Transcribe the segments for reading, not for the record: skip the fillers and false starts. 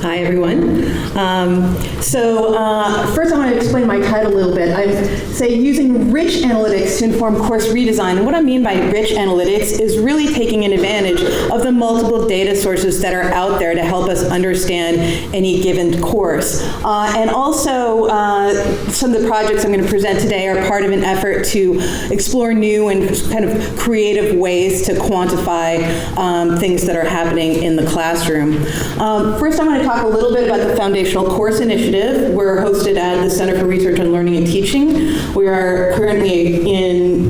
Hi, everyone. First I want to explain my title a little bit. I say using rich analytics to inform course redesign. And what I mean by rich analytics is really taking an advantage of the multiple data sources that are out there to help us understand any given course. And also, some of the projects I'm going to present today are part of an effort to explore new and kind of creative ways to quantify things that are happening in the classroom. First, I want to talk a little bit about the Foundational Course Initiative. We're hosted at the Center for Research on Learning and Teaching. We are currently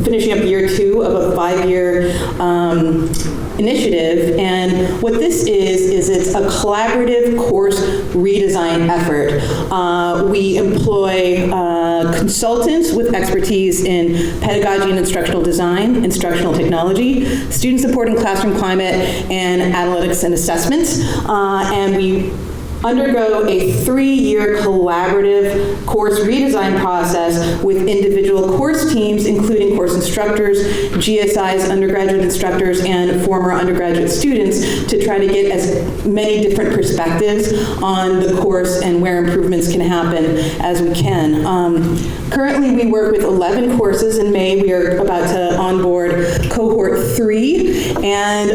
finishing up year 2 of a 5-year initiative, and what this is it's a collaborative course redesign effort. We employ consultants with expertise in pedagogy and instructional design, instructional technology, student support and classroom climate, and analytics and assessments, and we undergo a 3-year collaborative course redesign process with individual course teams, including course instructors, GSIs, undergraduate instructors, and former undergraduate students to try to get as many different perspectives on the course and where improvements can happen as we can. Currently, we work with 11 courses. In May, we are about to onboard cohort 3. And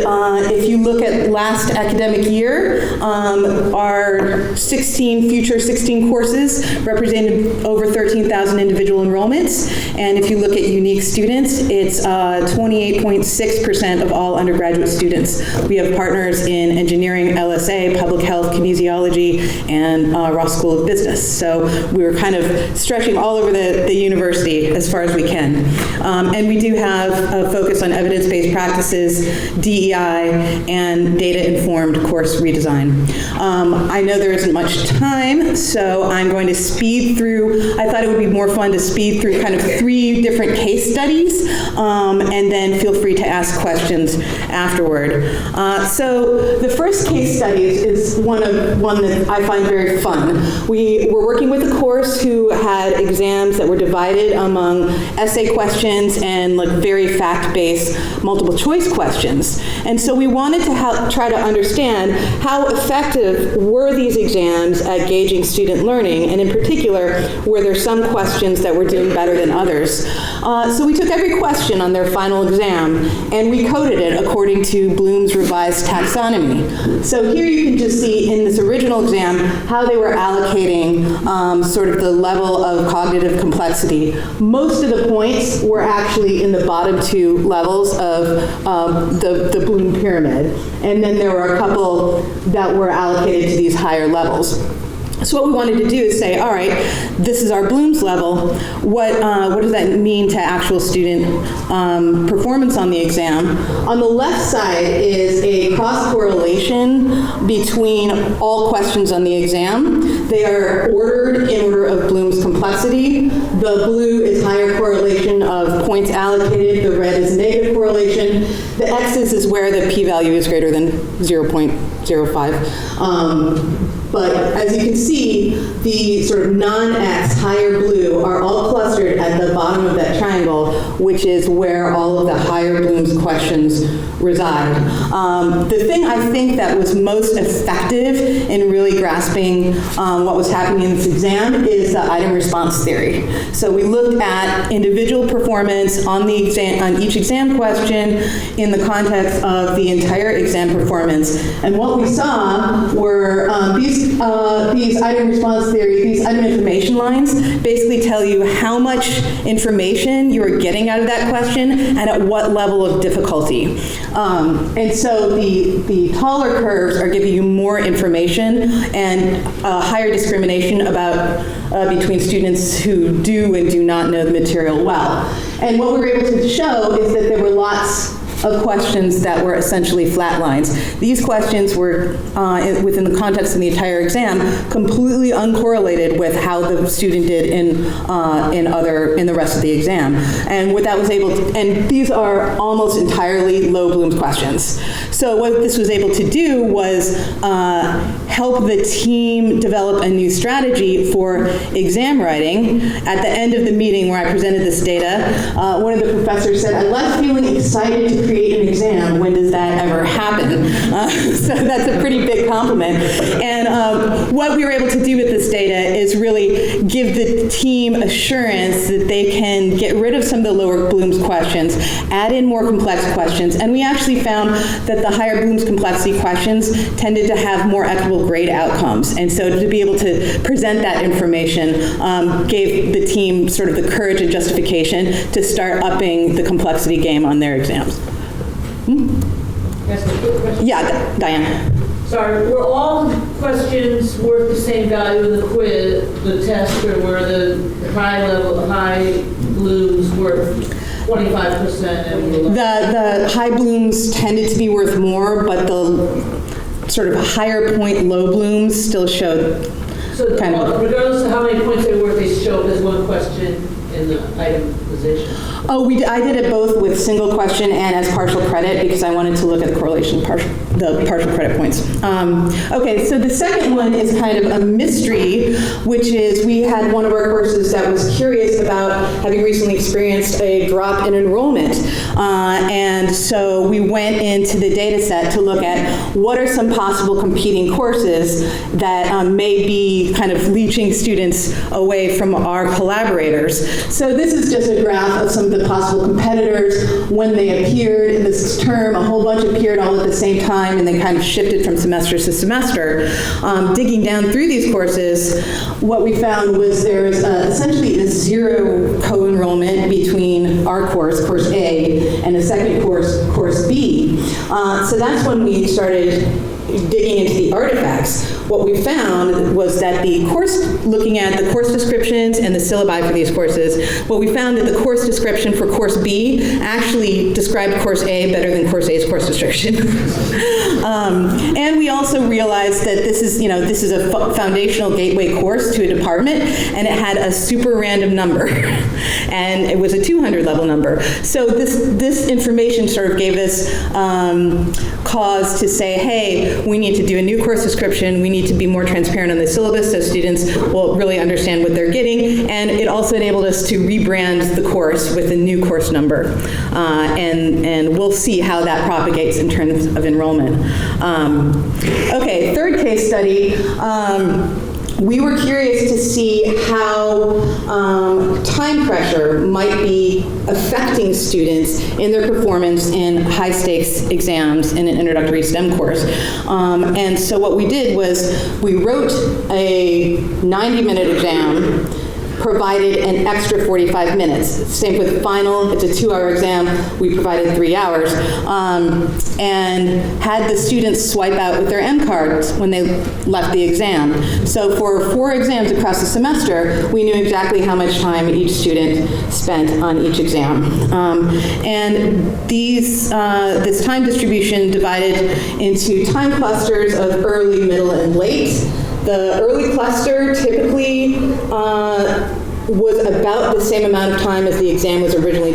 if you look at last academic year, our future 16 courses represented over 13,000 individual enrollments. And if you look at unique students, it's 28.6% of all undergraduate students. We have partners in engineering, LSA, public health, kinesiology, and Ross School of Business. So we're kind of stretching all over the university as far as we can. And we do have a focus on evidence-based practices, DEI, and data-informed course redesign. I know there isn't much time, so I'm going to speed through. I thought it would be more fun to speed through kind of 3 different case studies, and then feel free to ask questions afterward. So the first case study is one that I find very fun. We were working with a course who had exams that were divided among essay questions and very fact-based multiple choice questions. And so we wanted to try to understand how effective were these exams at gauging student learning, and in particular, were there some questions that were doing better than others. So we took every question on their final exam and we coded it according to Bloom's revised taxonomy. So here you can just see in this original exam how they were allocating sort of the level of cognitive complexity. Most of the points were actually in the bottom 2 levels of the Bloom pyramid, and then there were a couple that were allocated to these higher levels. So what we wanted to do is say, all right, this is our Bloom's level. What does that mean to actual student performance on the exam? On the left side is a cross-correlation between all questions on the exam. They are ordered in order of Bloom's complexity. The blue is higher correlation of points allocated. The red is negative correlation. The X's is where the p-value is greater than 0.05. But as you can see, the sort of non-X, higher blue, are all clustered at the bottom of that triangle, which is where all of the higher Bloom's questions reside. The thing I think that was most effective in really grasping what was happening in this exam is the item response theory. So we looked at individual performance on the exam, on each exam question in the context of the entire exam performance. And what we saw were these item response theory, these item information lines basically tell you how much information you are getting out of that question and at what level of difficulty. And so the taller curves are giving you more information and higher discrimination about between students who do and do not know the material well. And what we were able to show is that there were lots of questions that were essentially flat lines. These questions were, within the context of the entire exam, completely uncorrelated with how the student did in the rest of the exam. And what that was able to, and these are almost entirely low Bloom's questions. So what this was able to do was help the team develop a new strategy for exam writing. At the end of the meeting where I presented this data, one of the professors said, "I left feeling excited to create an exam. When does that ever happen? So that's a pretty big compliment. And what we were able to do with this data is really give the team assurance that they can get rid of some of the lower Bloom's questions, add in more complex questions, and we actually found that the higher Bloom's complexity questions tended to have more equitable grade outcomes. And so to be able to present that information gave the team sort of the courage and justification to start upping the complexity game on their exams. That's a quick question. Yeah, Diane. Sorry, were all questions worth the same value in the quiz, the test, or were the high Blooms worth 25% and the high Blooms tended to be worth more, but the sort of higher point low Blooms still showed kind of. Regardless of how many points they were worth, they showed as one question in the item position. Oh, I did it both with single question and as partial credit because I wanted to look at the correlation, the partial credit points. Okay, so the second one is kind of a mystery, which is we had one of our courses that was curious about having recently experienced a drop in enrollment. And so we went into the data set to look at what are some possible competing courses that may be kind of leaching students away from our collaborators. So this is just a graph of some of the possible competitors when they appeared in this term. A whole bunch appeared all at the same time and they kind of shifted from semester to semester. Digging down through these courses, what we found was there is essentially a zero co-enrollment between our course, Course A, and a second course, Course B. So that's when we started digging into the artifacts. What we found was that the course, looking at the course descriptions and the syllabi for these courses, what we found that the course description for Course B actually described Course A better than Course A's course description. And we also realized that this is a foundational gateway course to a department, and it had a super random number, and it was a 200 level number. So this information sort of gave us cause to say, hey, we need to do a new course description. We need to be more transparent on the syllabus so students will really understand what they're getting. And it also enabled us to rebrand the course with a new course number. And we'll see how that propagates in terms of enrollment. Okay, third case study. We were curious to see how time pressure might be affecting students in their performance in high-stakes exams in an introductory STEM course. And so what we did was we wrote a 90-minute exam, provided an extra 45 minutes. Same with final, it's a 2-hour exam, we provided 3 hours, and had the students swipe out with their M cards when they left the exam. So for 4 exams across the semester, we knew exactly how much time each student spent on each exam. And this time distribution divided into time clusters of early, middle, and late. The early cluster typically was about the same amount of time as the exam was originally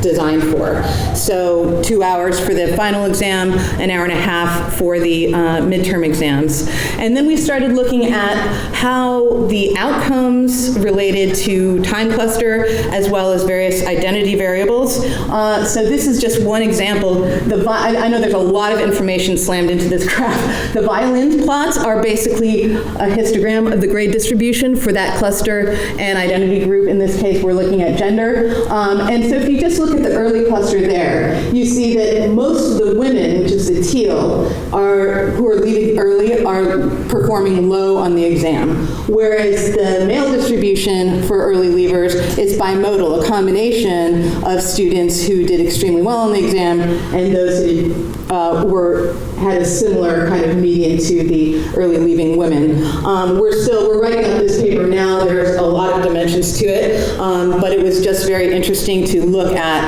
designed for. So 2 hours for the final exam, an hour and a half for the midterm exams. And then we started looking at how the outcomes related to time cluster as well as various identity variables. So this is just one example. I know there's a lot of information slammed into this graph. The violin plots are basically a histogram of the grade distribution for that cluster and identity group. In this case, we're looking at gender. And so if you just look at the early cluster there, you see that most of the women, which is the teal, who are leaving early are performing low on the exam. Whereas the male distribution for early leavers is bimodal, a combination of students who did extremely well on the exam and those who had a similar kind of median to the early leaving women. We're writing up this paper now. There's a lot of dimensions to it, but it was just very interesting to look at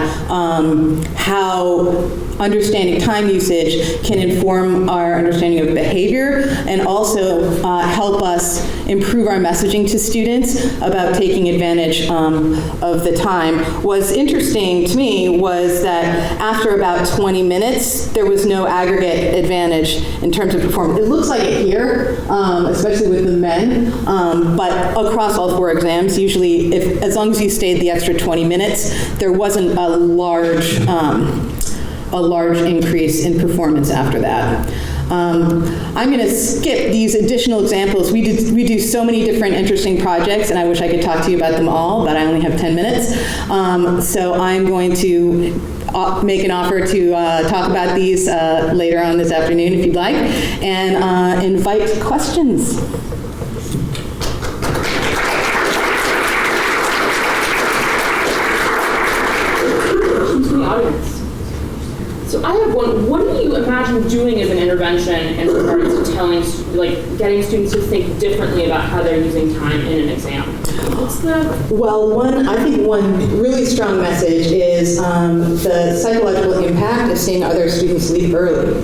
how understanding time usage can inform our understanding of behavior and also help us improve our messaging to students about taking advantage of the time. What's interesting to me was that after about 20 minutes, there was no aggregate advantage in terms of performance. It looks like it here, especially with the men, but across all 4 exams, usually as long as you stayed the extra 20 minutes, there wasn't a large a large increase in performance after that. I'm going to skip these additional examples. We do so many different interesting projects, and I wish I could talk to you about them all, but I only have 10 minutes. So I'm going to make an offer to talk about these later on this afternoon, if you'd like, and invite questions. So I have one. What do you imagine doing as an intervention in regards to getting students to think differently about how they're using time in an exam? What's the... Well, I think one really strong message is the psychological impact of seeing other students leave early.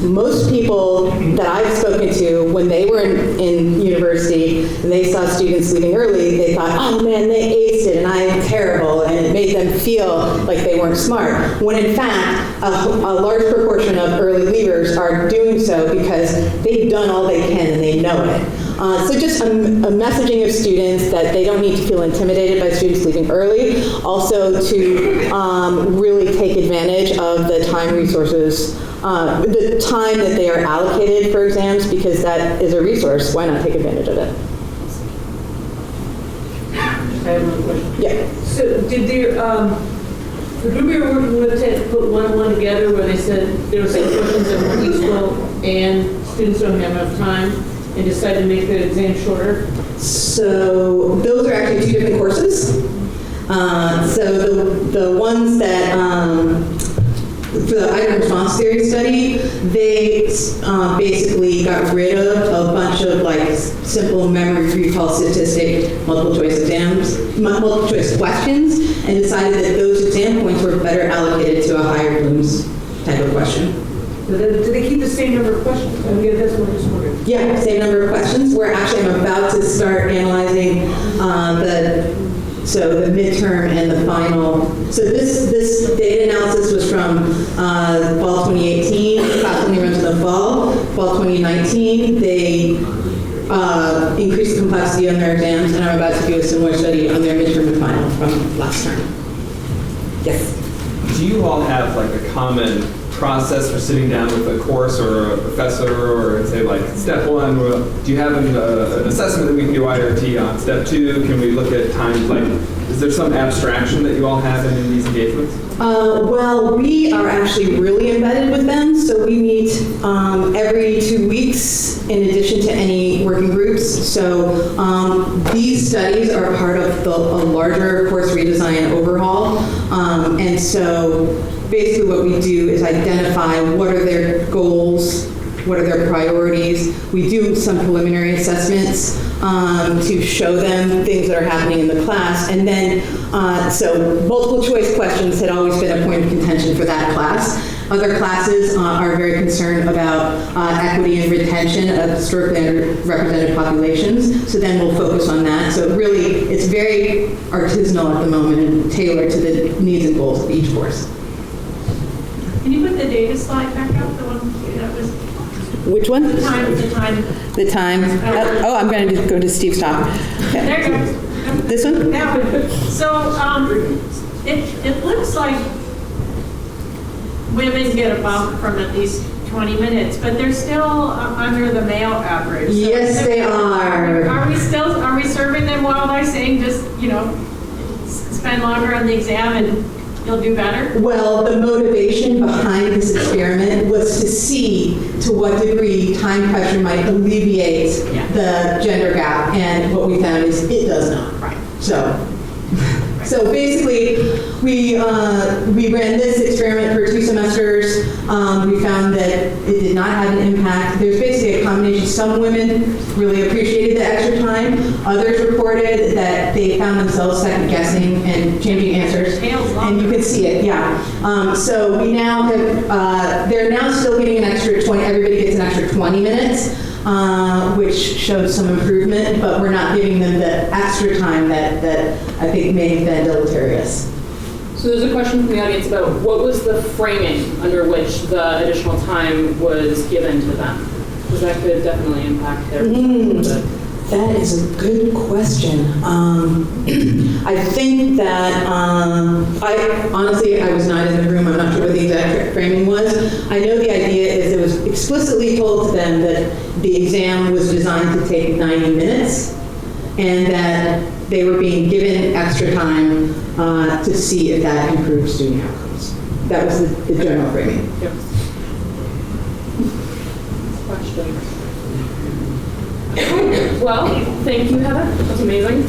Most people that I've spoken to, when they were in university and they saw students leaving early, they thought, oh man, they aced it and I'm terrible, and it made them feel like they weren't smart. When in fact, a large proportion of early leavers are doing so because they've done all they can and they know it. So just a messaging of students that they don't need to feel intimidated by students leaving early. Also to really take advantage of the time resources, the time that they are allocated for exams, because that is a resource. Why not take advantage of it? I have one question. Yeah. So did the group you were working with put one-on-one together where they said there were some questions that were useful and students don't have enough time, and decided to make the exam shorter? So those are actually two different courses. So the ones that, for the item response theory study, they basically got rid of a bunch of simple memory recall statistic multiple choice questions, and decided that those exam points were better allocated to a higher Bloom's type of question. So did they keep the same number of questions? I mean, that's what I just wondered. Yeah, same number of questions. I'm about to start analyzing the midterm and the final. So this data analysis was from fall 2018. Class only runs in the fall. Fall 2019, they increased the complexity on their exams, and I'm about to do a similar study on their midterm and final from last term. Yes. Do you all have a common process for sitting down with a course or a professor, or say step one, do you have an assessment that we can do IRT on? Step two, can we look at times is there some abstraction that you all have in these engagements? Well, we are actually really embedded with them, so we meet every 2 weeks in addition to any working groups. So these studies are part of a larger course redesign overhaul, and so basically what we do is identify what are their goals, what are their priorities. We do some preliminary assessments to show them things that are happening in the class. And then, so multiple choice questions had always been a point of contention for that class. Other classes are very concerned about equity and retention of historically underrepresented populations. So then we'll focus on that. So really, it's very artisanal at the moment and tailored to the needs and goals of each course. Can you put the data slide back up, the one that was... Which one? The time. The time. I'm going to go to Steve's talk. Okay. There you go. This one? That one. So it looks like women get a bump from at least 20 minutes, but they're still under the male average. So yes, they are. Are we serving them well by saying just, spend longer on the exam and you'll do better? Well, the motivation behind this experiment was to see to what degree time pressure might alleviate the gender gap, and what we found is it does not. Right. So basically, we ran this experiment for 2 semesters. We found that it did not have an impact. There's basically a combination. Some women really appreciated the extra time. Others reported that they found themselves second guessing and changing answers. And you can see it, so we now have, they're now still getting an extra 20, everybody gets an extra 20 minutes. Which showed some improvement, but we're not giving them the extra time that I think may have been deleterious. So there's a question from the audience about what was the framing under which the additional time was given to them? Because that could definitely impact their perspective. That is a good question. I think that, I was not in the room, I'm not sure what the exact framing was. I know the idea is it was explicitly told to them that the exam was designed to take 90 minutes and that they were being given extra time to see if that improved student outcomes. That was the general framing. Yep. Questions? Well, thank you, Heather. That's amazing.